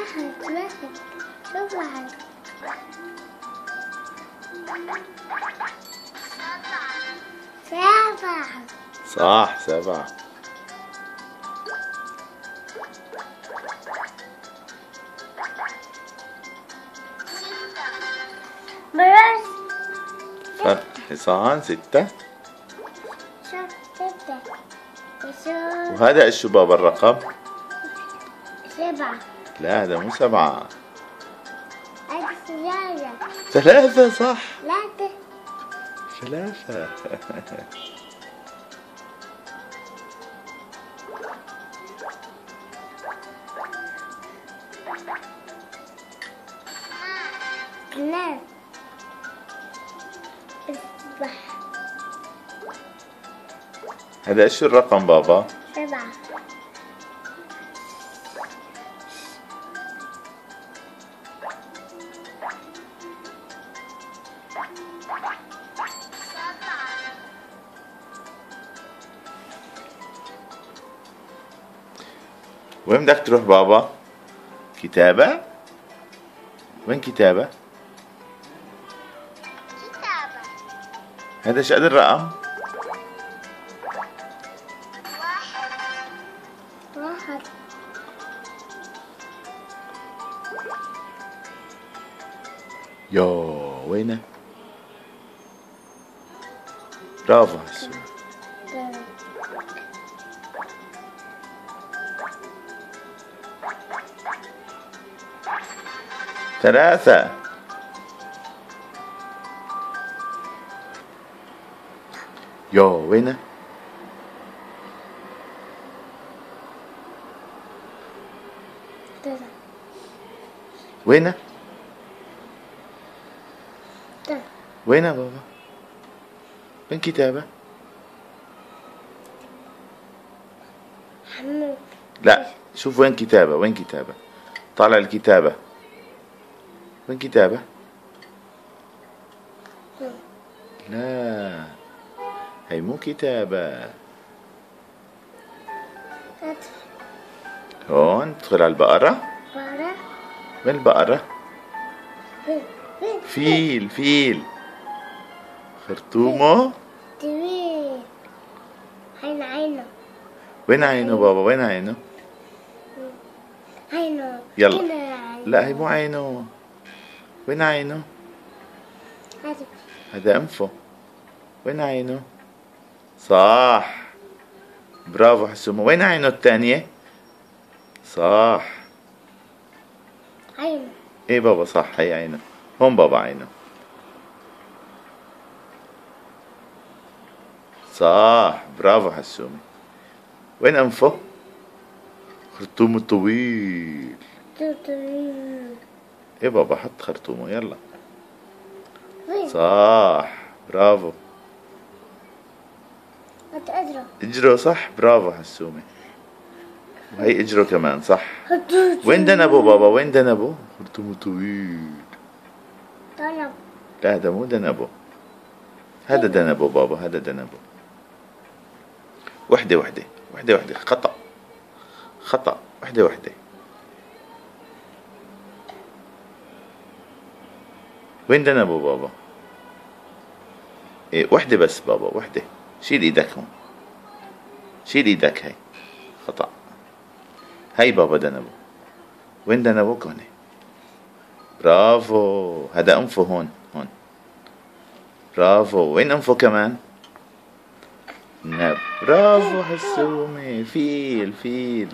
واحد شوف واحد. سبعة. صح 7. براس. حصان 6. شوف 6. وهذا ايش بابا الرقم؟ 7. لا هذا مو 7. السجادة 3 صح. 3. 3. كلاب. السبح. هذا ايش الرقم بابا؟ 7. وين بدك تروح بابا؟ كتابة؟ وين كتابة؟ كتابة. هذا ايش قد الرقم؟ 1. يو وينه؟ برافو حسون. 3. يو وينه؟ وينه؟ وينه بابا؟ وين كتابة؟ حمود. لا شوف وين كتابة، وين كتابة؟ طالع الكتابة. وين كتابة؟ لا هي مو كتابة. هون ادخل على البقرة. وين البقرة؟ فيل. فيل. خرطومه طويل. عينه. وين عينه بابا؟ وين عينه؟ عينه. يلا. لا هي مو عينه. وين عينه؟ هذا انفه. وين عينه؟ صح برافو حسومه. وين عينه الثانية؟ صح. عينه. ايه بابا صح هي عينه. هون بابا عينه. صح برافو حسومي. وين انفه؟ خرطومه طويل. ايه بابا حط خرطومه يلا. صح برافو. اجره صح برافو حسومي. وهي اجره كمان صح. وين دنبه بابا؟ وين دنبه؟ خرطومه طويل. لا هذا مو دنبه. هذا دنبه بابا. هذا دنبه. وحدة وحدة. وحدة وحدة. خطأ. خطأ. وحدة وحدة. وين دنبه بابا؟ إيه وحدة بس بابا. وحدة. شيل ايدك هون. شيل ايدك. هاي خطأ. هاي بابا دنبه. وين دنبه؟ هون. برافو. هذا انفه هون. هون. برافو. وين انفه كمان؟ برافو حسومي. فيل. فيل.